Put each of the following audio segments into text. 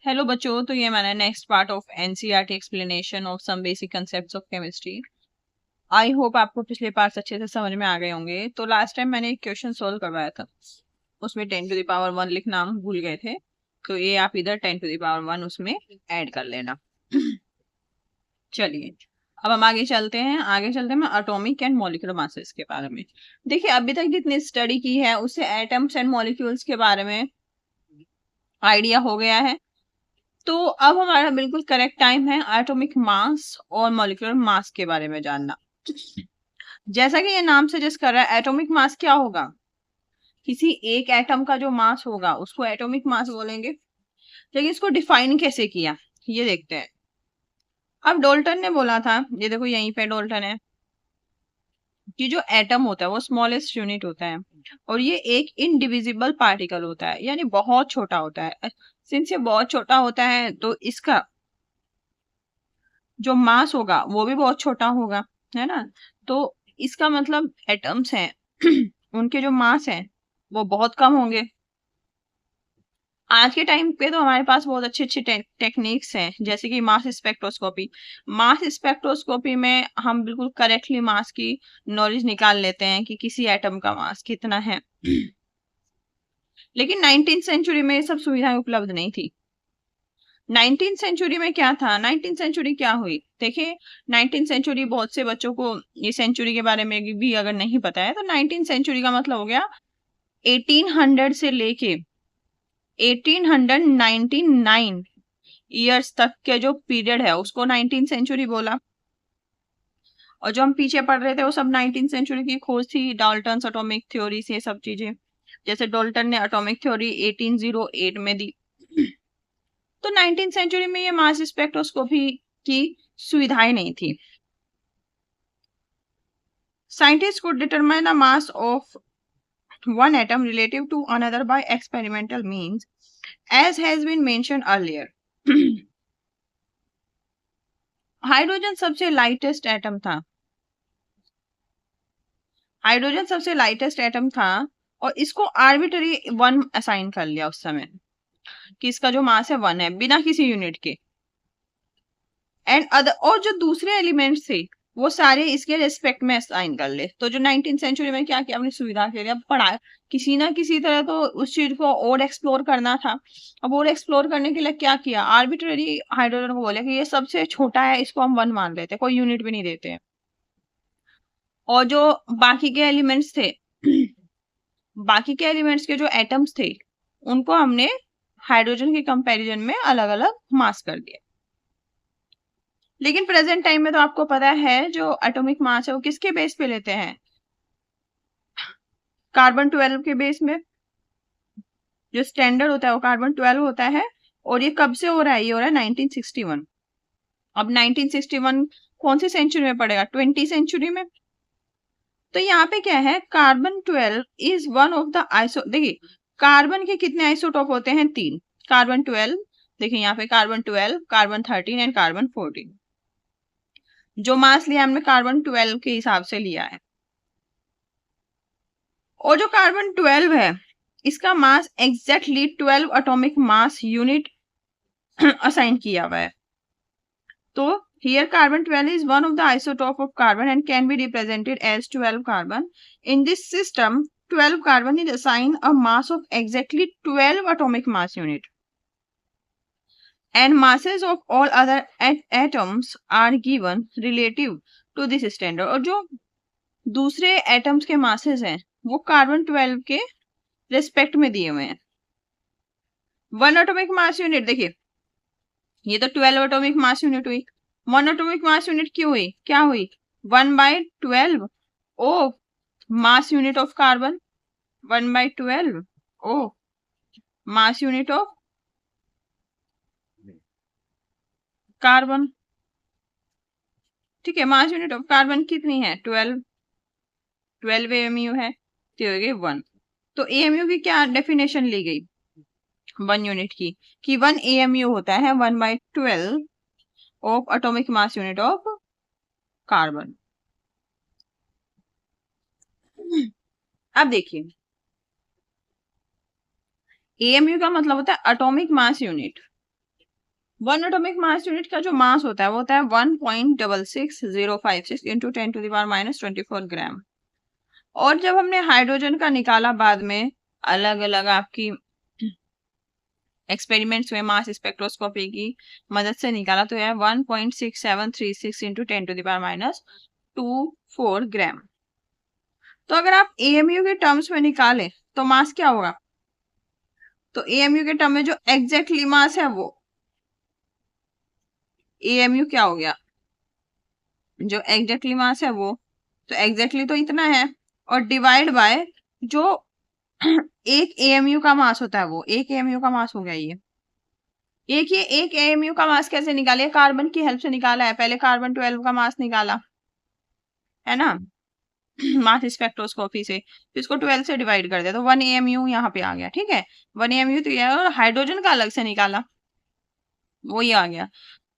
Hello बच्चों, तो ये मैंने next part of NCERT explanation of some basic concepts of chemistry. I hope आपको पिछले पार्ट्स अच्छे से समझ में आ गए होंगे। तो लास्ट टाइम मैंने एक क्वेश्चन सोल्व करवाया था, उसमें 10⁻1 लिखना हम भूल गए थे, तो ये आप इधर 10⁻1 उसमें ऐड कर लेना। चलिए अब हम आगे चलते हैं मैं एटॉमिक एंड मॉलिक्यूलर मासेस के बारे में। देखिए अभी तक जितनी स्टडी की है उससे एटम्स एंड मॉलिक्यूल्स के बारे में आइडिया हो गया है। तो अब हमारा बिल्कुल करेक्ट टाइम है एटॉमिक मास और मॉलिक्यूलर मास के बारे में जानना। जैसा कि ये नाम सजेस्ट कर रहा है, एटॉमिक मास क्या होगा? किसी एक एटम का जो मास होगा उसको एटॉमिक मास बोलेंगे। लेकिन इसको डिफाइन कैसे किया ये देखते हैं। अब डोल्टन ने बोला था, ये देखो यहीं पे डोल्टन है, कि जो एटम होता है वो स्मॉलेस्ट यूनिट होता है और ये एक इनडिविजिबल पार्टिकल होता है, यानी बहुत छोटा होता है। सिंस ये बहुत छोटा होता है तो इसका जो मास होगा वो भी बहुत छोटा होगा, है ना। तो इसका मतलब एटम्स हैं उनके जो मास है वो बहुत कम होंगे। आज के टाइम पे तो हमारे पास बहुत अच्छे अच्छे टेक्निक्स हैं, जैसे कि मास स्पेक्ट्रोस्कोपी। मास स्पेक्ट्रोस्कोपी में हम बिल्कुल करेक्टली मास की नॉलेज निकाल लेते हैं कि किसी एटम का मास कितना है। लेकिन 19th सेंचुरी में ये सब सुविधाएं उपलब्ध नहीं थी। 19th सेंचुरी में क्या था, 19th सेंचुरी क्या हुई, देखिए 19th सेंचुरी बहुत से बच्चों को ये सेंचुरी के बारे में भी अगर नहीं पता है तो 19th सेंचुरी का मतलब हो गया 1800 से लेके 1899 ईयर्स तक के जो पीरियड है उसको 19th सेंचुरी बोला। और जो हम पीछे पढ़ रहे थे वो सब 19th सेंचुरी की खोज थी, डाल्टन एटॉमिक थ्योरी से सब चीजें। जैसे डाल्टन ने एटॉमिक थ्योरी 1808 में दी। तो 19th सेंचुरी में ये मास स्पेक्ट्रोस्कोपी की सुविधाएं नहीं थी। Scientists could determine the mass of one atom relative to another by experimental means, as has been mentioned earlier. Hydrogen सबसे लाइटेस्ट एटम था। हाइड्रोजन सबसे लाइटेस्ट एटम था और इसको आर्बिटरी 1 असाइन कर लिया उस समय, कि इसका जो मास है 1 है बिना किसी यूनिट के। एंड अदर और जो दूसरे एलिमेंट्स थे वो सारे इसके रेस्पेक्ट में असाइन कर ले। तो जो 19th सेंचुरी में क्या किया, अपनी सुविधा के लिए अब पढ़ा, किसी ना किसी तरह तो उस चीज को और एक्सप्लोर करना था। अब और एक्सप्लोर करने के लिए क्या किया, आर्बिट्ररी हाइड्रोजन को बोले कि ये सबसे छोटा है, इसको हम 1 मान लेते हैं, कोई यूनिट भी नहीं देते हैं। और जो बाकी के एलिमेंट्स थे बाकी के एलिमेंट्स के जो एटम्स थे उनको हमने हाइड्रोजन के कंपैरिजन में अलग अलग मास कर दिया। लेकिन प्रेजेंट टाइम में तो आपको पता है जो एटॉमिक मास है वो किसके बेस पे लेते हैं, कार्बन 12 के बेस में। जो स्टैंडर्ड होता है वो कार्बन 12 होता है। और ये कब से हो रहा है, ये हो रहा है 1961। अब 1961 कौन सी सेंचुरी में पड़ेगा, 20 सेंचुरी में। तो यहाँ पे क्या है, carbon 12 is one of the iso, देखिए कार्बन के कितने आइसोटॉप होते हैं, 3। कार्बन 12, देखिए यहाँ पे कार्बन 12, कार्बन 13 एंड कार्बन 14। जो मास लिया हमने कार्बन 12 के हिसाब से लिया है। और जो कार्बन 12 है इसका mass exactly 12 atomic mass unit assign किया हुआ है। तो here carbon 12 is one of the isotope of carbon and can be represented as 12 carbon. In this system 12 carbon is assigned a mass of exactly 12 atomic mass unit and masses of all other atoms are given relative to this standard. और जो दूसरे atoms के masses हैं वो carbon 12 के respect में दिए हुए हैं। 1 एटॉमिक मास यूनिट, देखिए ये तो 12 एटॉमिक मास यूनिट हुई। 1 एटॉमिक मास यूनिट क्यों हुई, क्या हुई, 1/12 of mass unit of carbon, 1/12 of mass unit of carbon. ठीक है, मास यूनिट ऑफ कार्बन कितनी है, 12 एएमयू है, तो हो गई 1। तो एएमयू की क्या डेफिनेशन ली गई 1 यूनिट की, कि 1 एएमयू होता है 1/12 of atomic mass unit of carbon. अब देखिए एएमयू का मतलब होता है atomic mass unit. One atomic mass unit का जो मास होता है वो होता है 1.66056 इंटू 10⁻⁻24 ग्राम। और जब हमने हाइड्रोजन का निकाला बाद में, अलग अलग आपकी एक्सपेरिमेंट्स में मास स्पेक्ट्रोस्कोपी की मदद से निकाला, तो यह 1.6736 इंटू 10⁻⁻24 ग्राम। तो अगर आप एएमयू के टर्म्स में निकालें तो मास क्या होगा? तो एएमयू के टर्म में जो एग्जैक्टली मास है वो एएमयू क्या हो गया, जो एग्जैक्टली मास है वो, तो एग्जैक्टली तो इतना है, और डिवाइड बाय जो एक एएमयू का मास होता है वो एक एएमयू का मास हो गया। ये एक एएमयू का मास कैसे निकाले? कार्बन की हेल्प से निकाला है। पहले कार्बन 12 का मास निकाला है ना मास स्पेक्ट्रोस्कोपी से, तो इसको 12 से डिवाइड कर दिया तो 1 एएमयू यहाँ पे आ गया। ठीक है, 1 एएमयू तो यह, और हाइड्रोजन का अलग से निकाला वो ये आ गया।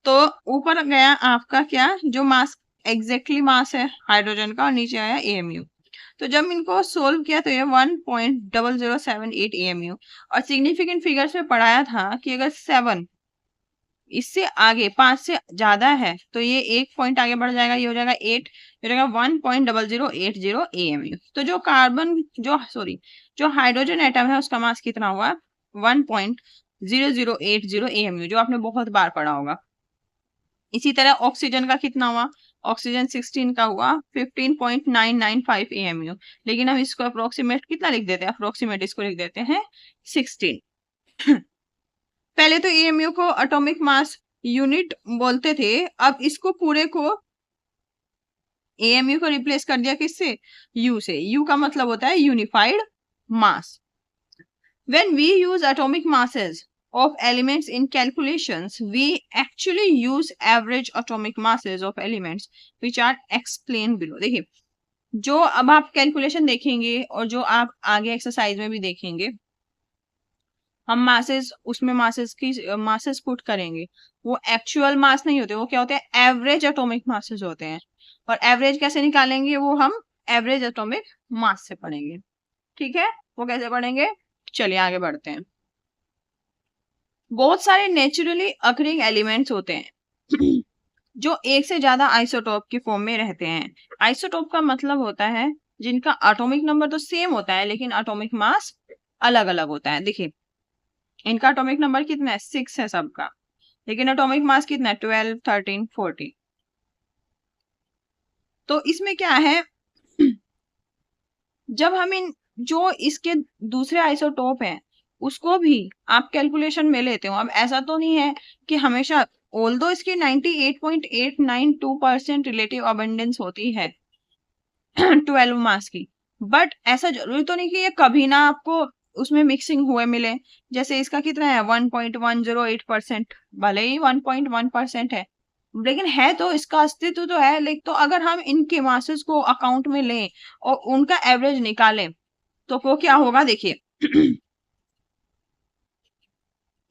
तो ऊपर गया आपका क्या, जो मास एग्जैक्टली मास है हाइड्रोजन का, और नीचे आया एएमयू। तो जब इनको सोल्व किया तो ये 1.0078 एएमयू। और सिग्निफिकेंट फिगर्स में पढ़ाया था कि अगर 7 इससे आगे 5 से ज्यादा है तो ये एक पॉइंट आगे बढ़ जाएगा, ये हो जाएगा 8, ये हो जाएगा 1.0080 एएमयू। तो जो कार्बन जो हाइड्रोजन एटम है उसका मास कितना हुआ? 1.0080 एएमयू, जो आपने बहुत बार पढ़ा होगा। इसी तरह ऑक्सीजन का कितना हुआ? ऑक्सीजन 16 का हुआ 15.995 एएमयू, लेकिन हम इसको अप्रोक्सीमेट कितना लिख देते हैं? अप्रोक्सीमेट इसको लिख देते हैं 16। पहले तो एएमयू को एटॉमिक मास यूनिट बोलते थे, अब इसको पूरे को एएमयू को रिप्लेस कर दिया किससे? यू से। यू का मतलब होता है unified mass. When we use atomic masses of elements in calculations, we actually use average atomic masses of elements which are explained below. देखिए, जो अब आप कैलकुलेशन देखेंगे और जो आप आगे एक्सरसाइज में भी देखेंगे, हम मासेस उसमें मासेस पुट करेंगे, वो एक्चुअल मास नहीं होते, वो क्या होते हैं? एवरेज एटॉमिक मासेस होते हैं। और एवरेज कैसे निकालेंगे? वो हम एवरेज एटॉमिक मास से पढ़ेंगे। ठीक है, वो कैसे पढ़ेंगे? चलिए आगे बढ़ते हैं। बहुत सारे नेचुरली अकरिंग एलिमेंट्स होते हैं जो एक से ज्यादा आइसोटोप के फॉर्म में रहते हैं। आइसोटोप का मतलब होता है जिनका एटॉमिक नंबर तो सेम होता है लेकिन एटॉमिक मास अलग अलग होता है। देखिए, इनका एटॉमिक नंबर कितना है? 6 है सबका, लेकिन एटॉमिक मास कितना है? 12, 13, 14। तो इसमें क्या है, जब हम इन जो इसके दूसरे आइसोटोप हैं उसको भी आप कैलकुलेशन में लेते हो, अब ऐसा तो नहीं है कि हमेशा, ऑल्दो इसकी 98.892% रिलेटिव अबंडेंस होती है 12 मास की, बट ऐसा जरूरी तो नहीं कि ये कभी ना आपको उसमें मिक्सिंग हुए मिले। जैसे इसका कितना है? 1.108%, भले ही 1.1% है, लेकिन है तो, इसका अस्तित्व तो है। लेकिन तो अगर हम इनके मासेस को अकाउंट में लें और उनका एवरेज निकालें तो वो क्या होगा? देखिए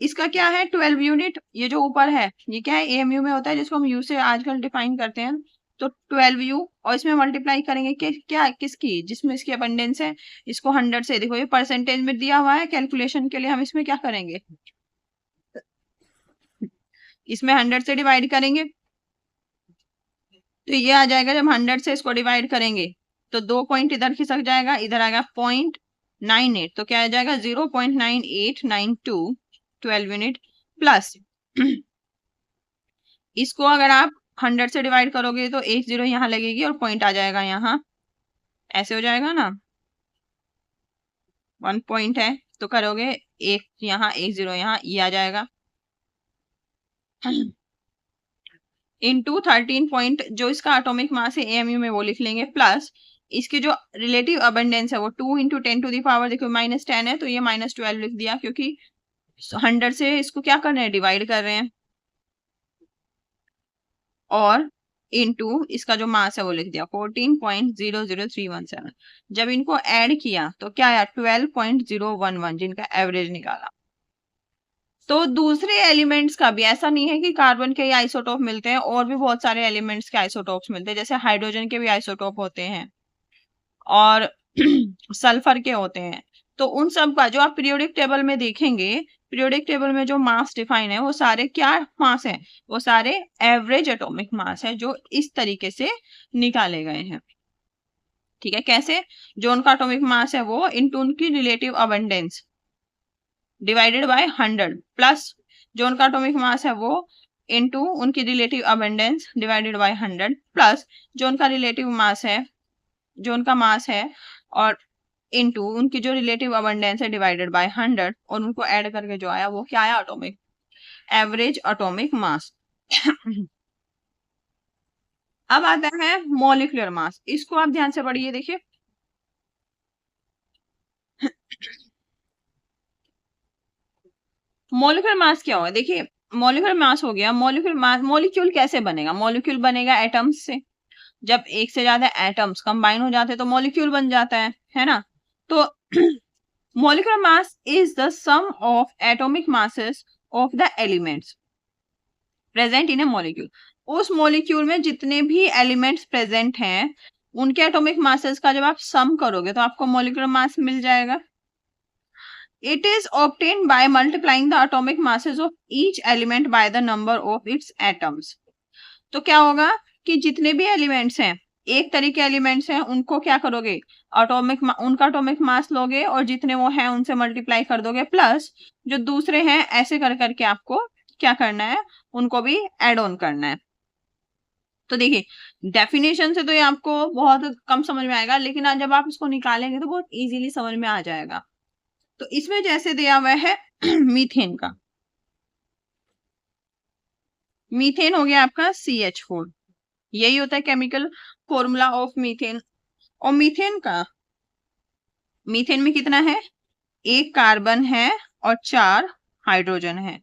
इसका क्या है? 12 यूनिट, ये जो ऊपर है ये क्या है? एएमयू में होता है, जिसको हम यू से आजकल डिफाइन करते हैं। तो 12 यू, और इसमें मल्टीप्लाई करेंगे क्या किसकी? जिसमें इसकी अबंडेंस है, इसको 100 से। देखो ये परसेंटेज में दिया हुआ है, कैलकुलेशन के लिए हम इसमें क्या करेंगे? इसमें 100 से डिवाइड करेंगे, तो ये आ जाएगा। जब 100 से इसको डिवाइड करेंगे तो 2 पॉइंट इधर खिसक जाएगा, इधर आएगा 0.98, तो क्या आ जाएगा? 0.9892 12 यूनिट प्लस इसको अगर आप 100 से डिवाइड करोगे तो एक 0 यहाँ लगेगी और पॉइंट आ जाएगा यहाँ, ऐसे हो जाएगा ना, 1 पॉइंट है तो करोगे एक यहाँ, एक 0 यहाँ, ये आ जाएगा इनटू 13 पॉइंट, जो इसका एटॉमिक मास है एएमयू में वो लिख लेंगे, प्लस इसकी जो रिलेटिव अबंडेंस है वो 2 इंटू 10 टू दी पावर, देखो -10 है तो ये -12 लिख दिया, क्योंकि 100 से इसको क्या कर रहे हैं? डिवाइड कर रहे हैं। और इनटू इसका जो मास है वो लिख दिया 14.00317। जब इनको ऐड किया तो क्या आया? 12.011, जिनका एवरेज निकाला। तो दूसरे एलिमेंट्स का भी ऐसा नहीं है कि कार्बन के ही आइसोटोप मिलते हैं, और भी बहुत सारे एलिमेंट्स के आइसोटोप्स मिलते हैं। जैसे हाइड्रोजन के भी आइसोटोप होते हैं और सल्फर के होते हैं। तो उन सब का जो आप पीरियोडिक टेबल में देखेंगे, पीरियोडिक टेबल में जो मास डिफाइन है वो सारे क्या मास है, वो सारे एवरेज एटॉमिक मास है जो इस तरीके से निकाले गए हैं। ठीक है, कैसे? जो उनका एटॉमिक मास है वो इनटू उनकी relative abundance divided by 100 plus जो उनका एटॉमिक मास है वो इनटू उनकी relative abundance divided by 100 plus जो उनका रिलेटिव मास है, जो उनका मास है और इनटू उनकी जो रिलेटिव अबंडेंस है डिवाइडेड बाय 100 और उनको ऐड करके जो आया वो क्या आया? Atomic average atomic mass. अब आता है मॉलिक्यूलर मास, इसको आप ध्यान से पढ़िए। देखिए मॉलिक्यूलर मास क्या होगा? देखिए मॉलिक्यूलर मास हो गया, मॉलिक्यूलर मास, मॉलिक्यूल कैसे बनेगा? मॉलिक्यूल बनेगा एटम्स से। जब एक से ज्यादा एटम्स कंबाइन हो जाते हैं तो मॉलिक्यूल बन जाता है ना? तो molecular mass is the sum of atomic masses of the elements present in a molecule. उस मॉलिक्यूल में जितने भी एलिमेंट्स प्रेजेंट हैं उनके एटॉमिक मासेस का जब आप सम करोगे तो आपको मॉलिक्यूलर मास मिल जाएगा। It is obtained by multiplying the atomic masses of each element by the number of its atoms। तो क्या होगा कि जितने भी एलिमेंट्स हैं, एक तरह के एलिमेंट्स हैं, उनको क्या करोगे? उनका एटॉमिक मास लोगे और जितने वो हैं उनसे मल्टीप्लाई कर दोगे, प्लस जो दूसरे हैं ऐसे कर करके आपको क्या करना है? उनको भी एड ऑन करना है। तो देखिए डेफिनेशन से तो ये आपको बहुत कम समझ में आएगा, लेकिन आज जब आप इसको निकालेंगे तो बहुत इजीली समझ में आ जाएगा। तो इसमें जैसे दिया हुआ है मीथेन का, मीथेन हो गया आपका CH4, यही होता है केमिकल फॉर्मूला ऑफ मीथेन। और मीथेन का, मीथेन में कितना है? एक कार्बन है और 4 हाइड्रोजन है,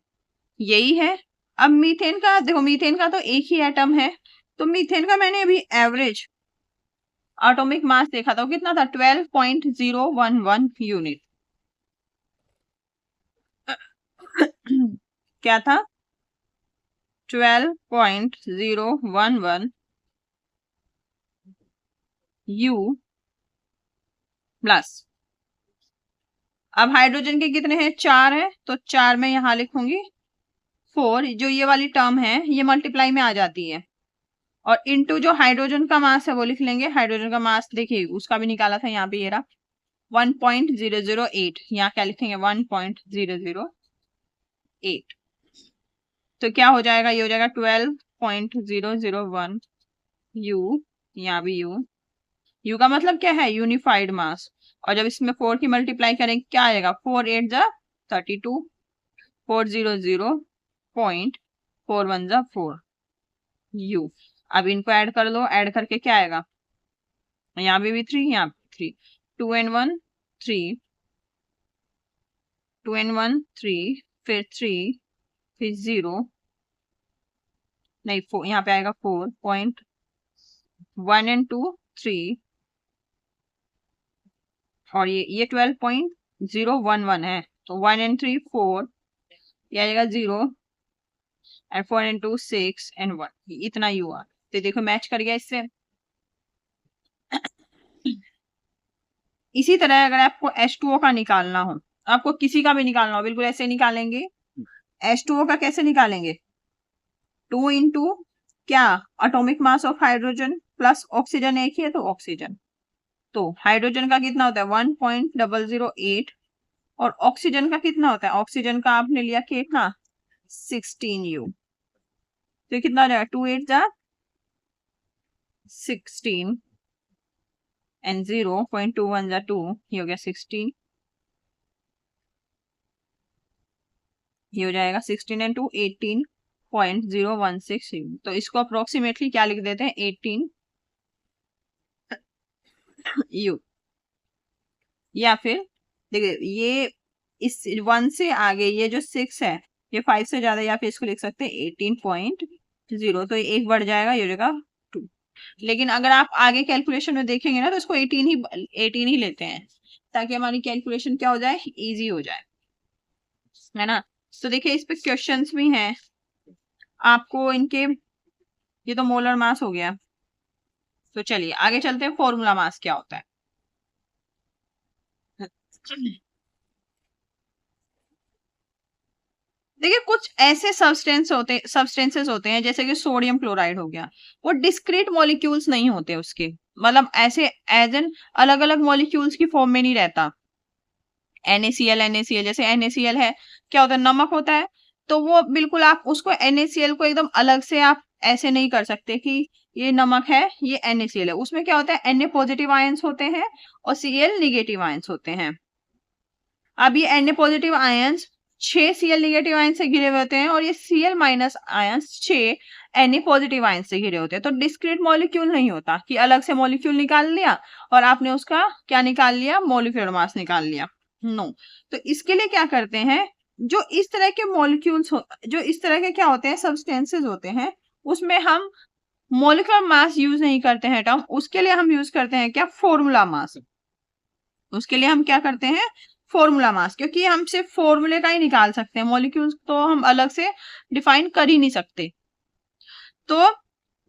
यही है। अब मीथेन का देखो, मीथेन का तो एक ही एटम है, तो मीथेन का मैंने अभी एवरेज एटॉमिक मास देखा था, कितना था? 12.011 यूनिट। क्या था? 12.011 U प्लस। अब हाइड्रोजन के कितने हैं? 4 है, तो 4 में यहां लिखूंगी 4, जो ये वाली टर्म है ये मल्टीप्लाई में आ जाती है, और इनटू जो हाइड्रोजन का मास है वो लिख लेंगे। हाइड्रोजन का मास देखिए उसका भी निकाला था यहाँ पे, ये रहा 1.008, यहाँ क्या लिखेंगे? 1.008। तो क्या हो जाएगा? ये हो जाएगा 12.001 U, यहाँ भी U का मतलब क्या है? यूनिफाइड मास। और जब इसमें 4 की मल्टीप्लाई करेंगे क्या आएगा? 4 8 जा 32, 400.41 जा 4 U। अब इनको ऐड कर लो, ऐड करके क्या आएगा? यहाँ भी 3, यहाँ भी 3, 2 and 1 3, 2 and 1 3, फिर 3, फिर 0, नहीं 4, यहाँ पे आएगा 4.1 and 2 3, और ये 12.011 है, तो 1 and 3 4, ये आएगा 0 and 4 and 2 6 and 1, इतना U आ। तो देखो मैच कर गया इससे। इसी तरह अगर आपको H2O का निकालना हो, आपको किसी का भी निकालना हो, बिल्कुल ऐसे निकालेंगे। H2O का कैसे निकालेंगे? 2 इंटू क्या? Atomic mass of hydrogen plus oxygen एक ही है तो ऑक्सीजन, तो हाइड्रोजन का कितना होता है? 1.008, और ऑक्सीजन का कितना होता है? ऑक्सीजन का आपने लिया कितना? 16 U। तो कितना हो जाएगा? 2 8 जा 16 एंड 0.21 जा 2, ये हो गया 16, ये हो जाएगा 16 एंड 2 18.016 U। तो इसको अप्रोक्सीमेटली क्या लिख देते हैं? 18 U। या फिर देखिए ये इस 1 से आगे ये जो 6 है ये 5 से ज्यादा, या फिर इसको लिख सकते हैं 18.0, तो एक बढ़ जाएगा, ये हो जाएगा 2। लेकिन अगर आप आगे कैलकुलेशन में देखेंगे ना तो इसको 18 ही लेते हैं, ताकि हमारी कैलकुलेशन क्या हो जाए? इजी हो जाए, है ना? तो देखिए इस पे क्वेश्चंस भी हैं आपको इनके। ये तो मोलर मास हो गया, तो चलिए आगे चलते हैं, फॉर्मूला मास क्या होता है। देखिए कुछ ऐसे सब्सटेंसेस होते हैं जैसे कि सोडियम क्लोराइड हो गया, वो डिस्क्रीट मॉलिक्यूल्स नहीं होते उसके, मतलब ऐसे एज एन अलग अलग मॉलिक्यूल्स की फॉर्म में नहीं रहता। NaCl जैसे NaCl है, क्या होता है, नमक होता है। तो वो बिल्कुल आप उसको NaCl को एकदम अलग से आप ऐसे नहीं कर सकते कि ये नमक है, ये NaCl है। उसमें क्या होता है, Na पॉजिटिव आयंस होते हैं और Cl निगेटिव आयंस होते हैं। अब ये Na positive ions 6 Cl negative ions से घिरे हुए होते हैं और ये Cl minus ions 6 Na positive ions से घिरे होते हैं। तो डिस्क्रीट मॉलिक्यूल नहीं होता कि अलग से मॉलिक्यूल निकाल लिया और आपने उसका क्या निकाल लिया, मॉलिक्यूलर मास निकाल लिया। नो, तो इसके लिए क्या करते हैं, जो इस तरह के मॉलिक्यूल्स जो इस तरह के क्या होते हैं, सब्सटेंसेस होते हैं, उसमें हम मॉलिक्यूलर मास यूज नहीं करते हैं टर्म, उसके लिए हम यूज करते हैं क्या, फॉर्मूला मास। उसके लिए हम क्या करते हैं, फॉर्मूला मास, क्योंकि हम सिर्फ फॉर्मूले का ही निकाल सकते हैं, मॉलिक्यूल्स तो हम अलग से डिफाइन कर ही नहीं सकते। तो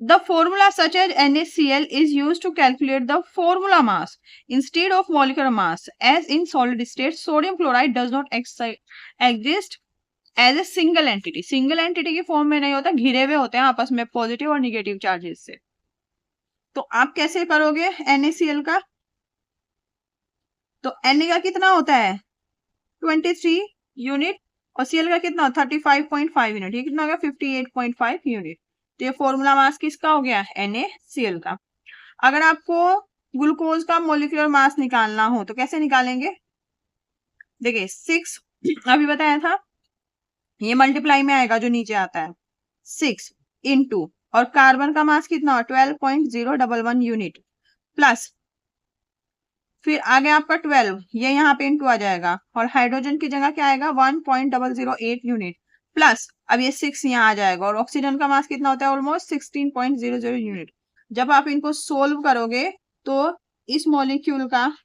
the formula such as NaCl is used to calculate the formula mass instead of molecular mass. As in solid state, sodium chloride does not exist as a single entity. Single entity की form में नहीं होता, घिरे हुए होते हैं आपस में पॉजिटिव और निगेटिव चार्जेस से। तो आप कैसे करोगे NaCl का, तो Na का कितना होता है 23 यूनिट और Cl का कितना 35.5 यूनिट, ये कितना हो गया 58.5 यूनिट। तो ये फॉर्मूला मास किसका हो गया, NaCl का। अगर आपको ग्लूकोज का मोलिकुलर मास निकालना हो तो कैसे निकालेंगे, देखिए 6 अभी बताया था, ये मल्टीप्लाई में आएगा जो नीचे आता है 6 इंटू, और कार्बन का मास कितना 12.011 यूनिट प्लस, फिर आगे आपका 12, ये यहाँ पे इंटू आ जाएगा और हाइड्रोजन की जगह क्या आएगा 1.008 यूनिट प्लस, अब ये 6 यहाँ आ जाएगा और ऑक्सीजन का मास कितना होता है ऑलमोस्ट 16.00 यूनिट। जब आप इनको सोल्व करोगे तो इस मॉलिक्यूल का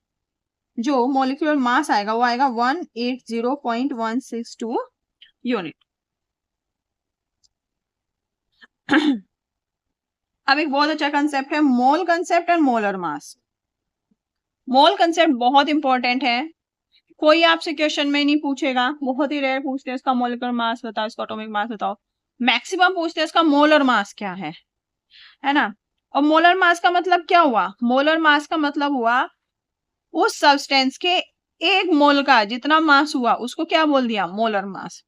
जो मॉलिक्यूलर मास आएगा वो आएगा 180.162 यूनिट। अब एक बहुत अच्छा कंसेप्ट है मोल कंसेप्ट और मोलर मास। मोल कंसेप्ट बहुत इंपॉर्टेंट है, कोई आपसे क्वेश्चन में नहीं पूछेगा, बहुत ही रेयर पूछते हैं इसका मॉलिक्यूलर मास बताओ, इसका एटॉमिक मास बताओ। मैक्सिमम पूछते हैं इसका मोलर मास क्या है ना। और मोलर मास का मतलब क्या हुआ, मोलर मास का मतलब हुआ उस सब्सटेंस के एक मोल का जितना मास हुआ उसको क्या बोल दिया, मोलर मास।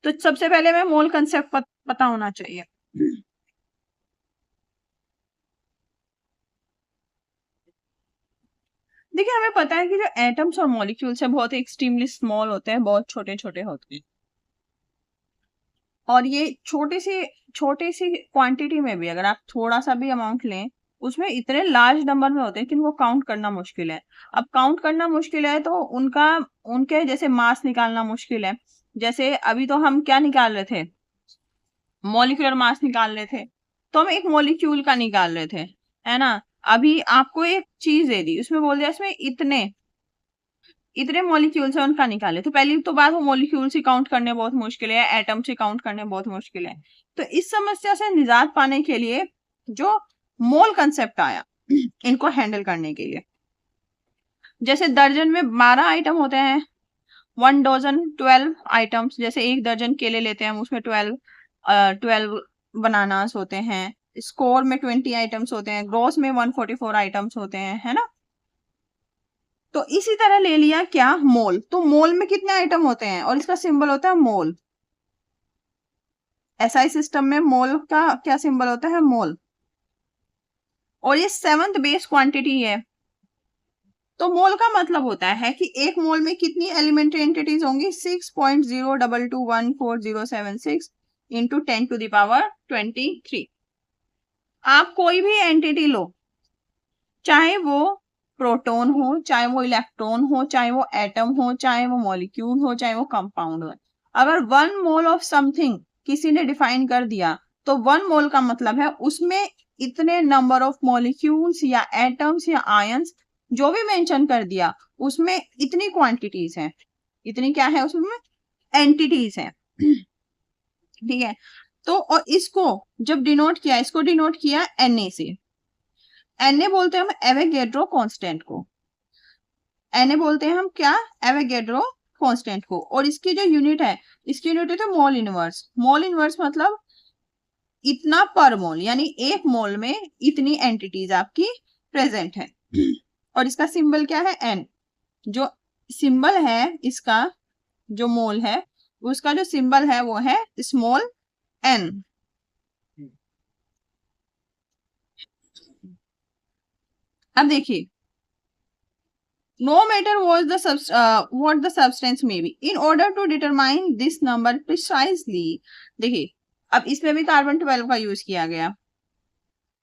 तो सबसे पहले मैं मोल कंसेप्ट पता होना चाहिए। देखिए हमें पता है कि जो एटम्स और मॉलिक्यूल्स है बहुत ही एक्सट्रीमली स्मॉल होते हैं, बहुत छोटे छोटे होते हैं, और ये छोटी सी क्वांटिटी में भी अगर आप थोड़ा सा भी अमाउंट लें उसमें इतने लार्ज नंबर में होते हैं कि उनको काउंट करना मुश्किल है। अब काउंट करना मुश्किल है तो उनके जैसे मास निकालना मुश्किल है। जैसे अभी तो हम क्या निकाल रहे थे, मॉलिक्यूलर मास निकाल रहे थे, तो हम एक मॉलिक्यूल का निकाल रहे थे, है ना। अभी आपको एक चीज दे दी, उसमें बोल दिया इसमें इतने इतने मॉलिक्यूल्स है उनका निकाले, तो पहली तो बात वो मॉलिक्यूल्स ही काउंट करने बहुत मुश्किल है, एटम्स ही काउंट करने बहुत मुश्किल है। तो इस समस्या से निजात पाने के लिए जो मोल कंसेप्ट आया इनको हैंडल करने के लिए, जैसे दर्जन में 12 आइटम होते हैं, 1 डजन 12 आइटम्स, जैसे एक दर्जन केले लेते हैं हम उसमें 12 बनानास होते हैं, स्कोर में 20 आइटम्स होते हैं, ग्रोस में 144 आइटम्स होते हैं, है ना। तो इसी तरह ले लिया क्या, मोल, तो मोल में कितने आइटम होते हैं और इसका सिंबल होता है मोल। एसआई सिस्टम में मोल का क्या सिंबल होता है, मोल, और ये 7th बेस क्वांटिटी है। तो मोल का मतलब होता है कि एक मोल में कितनी एलिमेंट्री एंटिटीज होंगी, 6.0221407 इंटू 10⁻23। आप कोई भी एंटिटी लो, चाहे वो प्रोटॉन हो, चाहे वो इलेक्ट्रॉन हो, चाहे वो एटम हो, चाहे वो मॉलिक्यूल हो, चाहे वो कंपाउंड हो, अगर 1 मोल ऑफ समथिंग किसी ने डिफाइन कर दिया तो 1 मोल का मतलब है उसमें इतने नंबर ऑफ मॉलिक्यूल्स या एटम्स या आयंस जो भी मेंशन कर दिया उसमें इतनी क्वांटिटीज हैं, इतनी क्या है उसमें, एंटिटीज हैं। ठीक है, तो और इसको जब डिनोट किया, इसको डिनोट किया Na से। Na बोलते हैं हम एवोगैड्रो कांस्टेंट को, Na बोलते हैं हम क्या, एवोगैड्रो कांस्टेंट को, और इसकी जो यूनिट है, इसकी यूनिट है तो मोल इनवर्स। मोल इनवर्स मतलब इतना पर मोल, यानी एक मोल में इतनी एंटिटीज आपकी प्रेजेंट है। और इसका सिंबल क्या है? एन। जो सिंबल है इसका, जो मोल है उसका जो सिंबल है वो है स्मॉल एन। अब देखिए, no matter what the substance may be, in order to determine this number precisely, देखिए अब इसमें भी कार्बन 12 का यूज किया गया।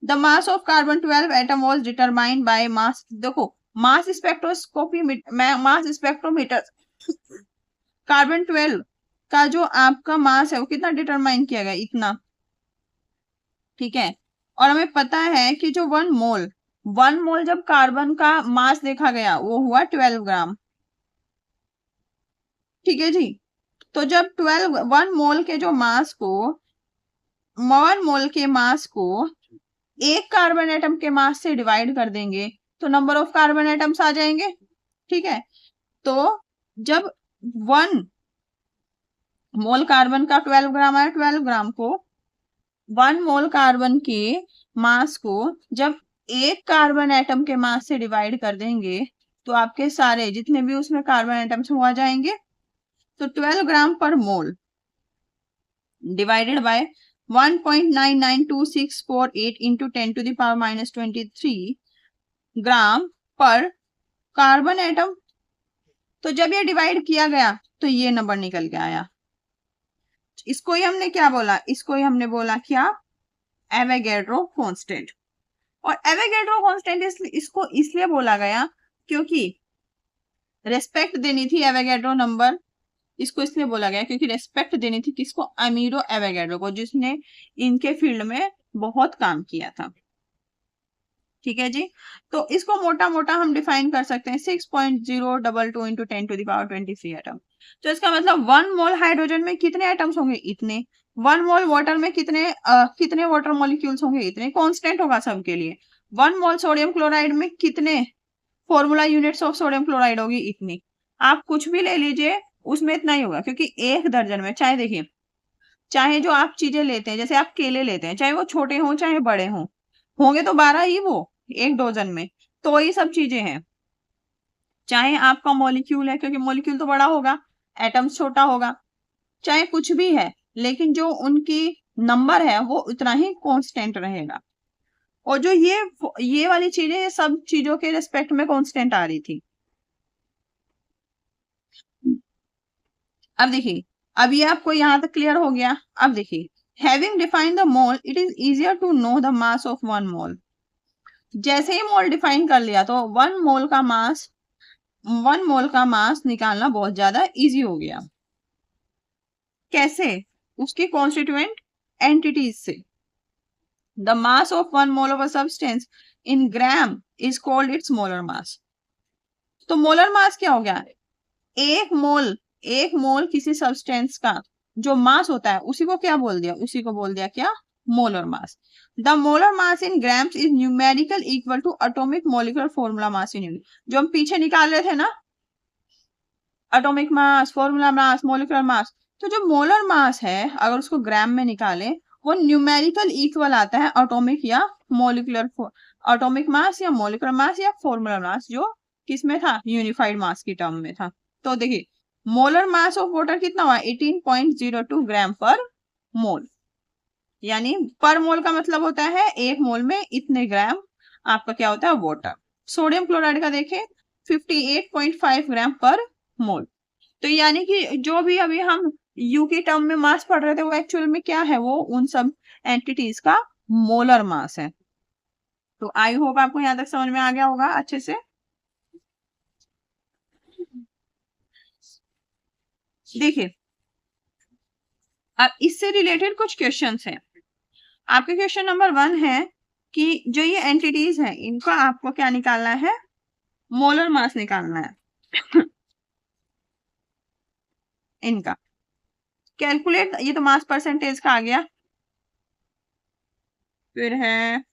The mass of carbon 12 atom was determined by mass, देखो मास स्पेक्ट्रोस्कोपी, मास स्पेक्ट्रोमीटर, कार्बन 12 का जो आपका मास है वो कितना डिटरमाइन किया गया? इतना, ठीक है। और हमें पता है कि जो 1 मोल जब कार्बन का मास देखा गया वो हुआ 12 ग्राम, ठीक है जी। तो जब 1 मोल के जो मास को, 1 मोल के मास को एक कार्बन एटम के मास से डिवाइड कर देंगे तो नंबर ऑफ कार्बन एटम्स आ जाएंगे, ठीक है। तो जब 1 मोल कार्बन का 12 ग्राम आया, 12 ग्राम को 1 मोल कार्बन के मास को जब एक कार्बन एटम के मास से डिवाइड कर देंगे तो आपके सारे जितने भी उसमें कार्बन एटम्स हो जाएंगे। तो 12 ग्राम पर मोल divided by 1.992648 into 10 to the power minus 23 ग्राम पर कार्बन एटम। तो जब ये डिवाइड किया गया तो ये नंबर निकल के आया। इसको ही हमने क्या बोला? इसको ही हमने बोला क्या? Avogadro constant. और एवोगैड्रो कांस्टेंट इसको इसलिए बोला गया क्योंकि रेस्पेक्ट देनी थी एवोगैड्रो नंबर, इसको इसलिए बोला गया क्योंकि रेस्पेक्ट देनी थी किसको? अमीरो एवोगैड्रो को, जिसने इनके फील्ड में बहुत काम किया था, ठीक है जी। तो इसको मोटा मोटा हम डिफाइन कर सकते हैं 6.022 into 10 to the power 23 atom. तो इसका मतलब 1 मोल हाइड्रोजन में कितने एटम्स होंगे? इतने। 1 मोल वाटर में कितने वाटर मॉलिक्यूल्स होंगे? इतने। कांस्टेंट होगा सबके लिए। 1 मोल सोडियम क्लोराइड में कितने formula units of sodium chloride होगी? इतनी। आप कुछ भी ले लीजिए उसमें इतना ही होगा, क्योंकि एक दर्जन में, चाहे देखिए, चाहे जो आप चीजें लेते हैं, जैसे आप केले लेते हैं, चाहे वो छोटे हों चाहे बड़े हों, होंगे तो 12 ही वो एक डोजन में। तो ये सब चीजें हैं। चाहे आपका मॉलिक्यूल है, क्योंकि मॉलिक्यूल तो बड़ा होगा, एटम्स छोटा होगा, चाहे कुछ भी है, लेकिन जो उनकी नंबर है वो उतना ही कांस्टेंट रहेगा। और जो ये वाली चीजें, ये सब चीजों के रिस्पेक्ट में कांस्टेंट आ रही थी। अब देखिए, अब ये आपको यहां तक क्लियर हो गया। अब देखिए, having defined the mole it is easier to know the mass of 1 mole. जैसे ही मोल डिफाइन कर लिया तो 1 मोल का मास निकालना बहुत ज्यादा इजी हो गया। कैसे? उसके कॉन्स्टिट्यूएंट एंटिटीज से। The mass of 1 mole of a substance in gram is called its molar mass. तो मोलर मास क्या हो गया? एक मोल किसी सब्सटेंस का जो मास होता है उसी को क्या बोल दिया? उसी को बोल दिया क्या? Molar mass. The molar mass in grams is numerical equal to atomic molecular formula mass in unit. जो हम पीछे निकाल रहे थे ना, atomic mass, formula mass, molecular mass, तो जो मोलर मास है अगर उसको ग्राम में निकाले वो न्यूमेरिकल इक्वल आता है एटॉमिक या मॉलिक्यूलर, एटॉमिक मास या मॉलिक्यूलर मास या फॉर्मूला मास, जो किसमें था? यूनिफाइड मास की टर्म में था। तो देखिए, मोलर मास ऑफ वाटर कितना हुआ? 18.02 ग्राम पर मोल। यानी पर मोल का मतलब होता है एक मोल में इतने ग्राम आपका क्या होता है? वाटर। सोडियम क्लोराइड का देखें 58.5 ग्राम पर मोल। तो यानी कि जो भी अभी हम यू की टर्म में मास पढ़ रहे थे वो एक्चुअल में क्या है? वो उन सब एंटिटीज का मोलर मास है। तो आई होप आपको यहां तक समझ में आ गया होगा अच्छे से। देखिए, अब इससे रिलेटेड कुछ क्वेश्चंस हैं। आपके क्वेश्चन नंबर 1 है कि जो ये एंटिटीज हैं इनका आपको क्या निकालना है? मोलर मास निकालना है। इनका कैलकुलेट, ये तो मास परसेंटेज का आ गया। फिर है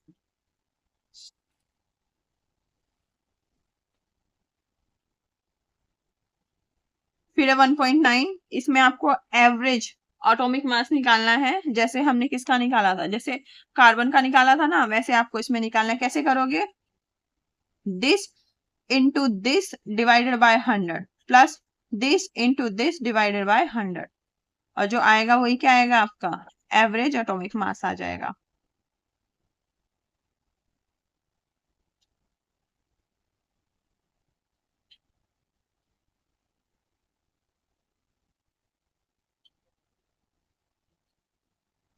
फिर है 1.9, इसमें आपको एवरेज एटॉमिक मास निकालना है, जैसे हमने किसका निकाला था, जैसे कार्बन का निकाला था ना, वैसे आपको इसमें निकालना है। कैसे करोगे, this into this divided by 100 plus this into this divided by 100, और जो आएगा वही क्या आएगा, आपका एवरेज एटॉमिक मास आ जाएगा।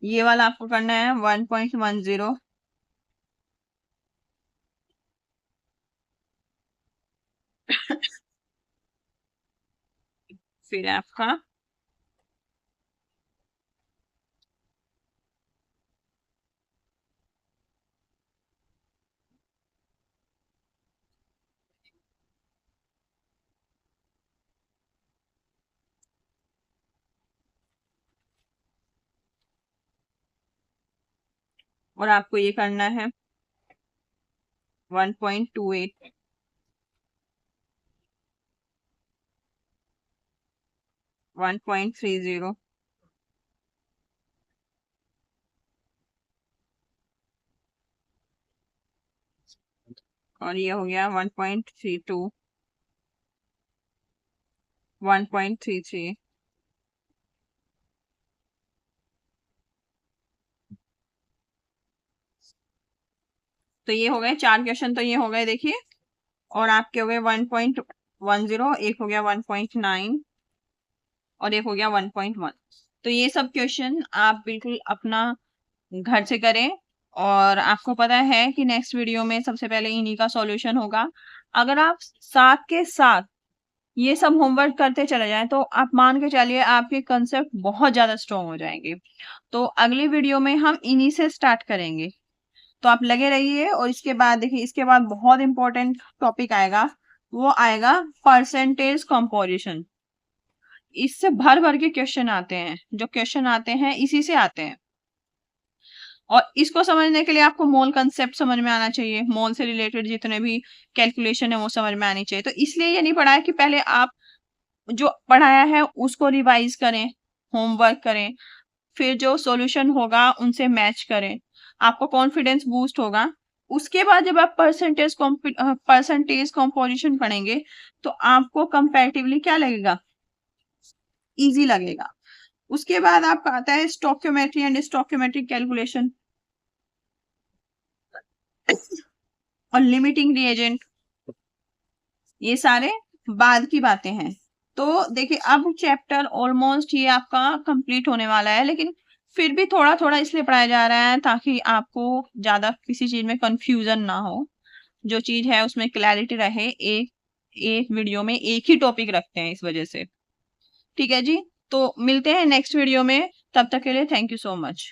ये वाला आपको करना है 1.10, फिर आपका और आपको ये करना है 1.28, 1.30, और ये हो गया 1.32, 1.33, तो ये हो गए 4 क्वेश्चन, तो ये हो गए देखिए, और आपके हो गए 1.10, एक हो गया 1.9 और एक हो गया 1.1। तो ये सब क्वेश्चन आप बिल्कुल अपना घर से करें, और आपको पता है कि नेक्स्ट वीडियो में सबसे पहले इन्हीं का सॉल्यूशन होगा। अगर आप साथ के साथ ये सब होमवर्क करते चले जाएं तो आप मान के चलिए आपके कंसेप्ट बहुत ज्यादा स्ट्रॉन्ग हो जाएंगे। तो अगली वीडियो में हम इन्हीं से स्टार्ट करेंगे, तो आप लगे रहिए। और इसके बाद देखिए, इसके बाद बहुत इंपॉर्टेंट टॉपिक आएगा, वो आएगा परसेंटेज कंपोजिशन। इससे भर भर के क्वेश्चन आते हैं, जो क्वेश्चन आते हैं इसी से आते हैं। और इसको समझने के लिए आपको मोल कंसेप्ट समझ में आना चाहिए, मोल से रिलेटेड जितने भी कैलकुलेशन है वो समझ में आनी चाहिए। तो इसलिए ये नहीं पढ़ा है कि पहले आप जो पढ़ाया है उसको रिवाइज करें, होमवर्क करें, फिर जो सॉल्यूशन होगा उनसे मैच करें, आपको कॉन्फिडेंस बूस्ट होगा। उसके बाद जब आप परसेंटेज कंपोजिशन पढ़ेंगे तो आपको कंपैरेटिवली क्या लगेगा, इजी लगेगा। उसके बाद आपका आता है स्टोक्योमेट्री एंड स्टोक्योमेट्रिक कैलकुलेशन और लिमिटिंग रिएजेंट, ये सारे बाद की बातें हैं। तो देखिए अब चैप्टर ऑलमोस्ट ये आपका कंप्लीट होने वाला है, लेकिन फिर भी थोड़ा थोड़ा इसलिए पढ़ाया जा रहा है ताकि आपको ज्यादा किसी चीज में कंफ्यूजन ना हो, जो चीज है उसमें क्लैरिटी रहे। एक एक वीडियो में एक ही टॉपिक रखते हैं इस वजह से। ठीक है जी, तो मिलते हैं नेक्स्ट वीडियो में, तब तक के लिए थैंक यू सो मच।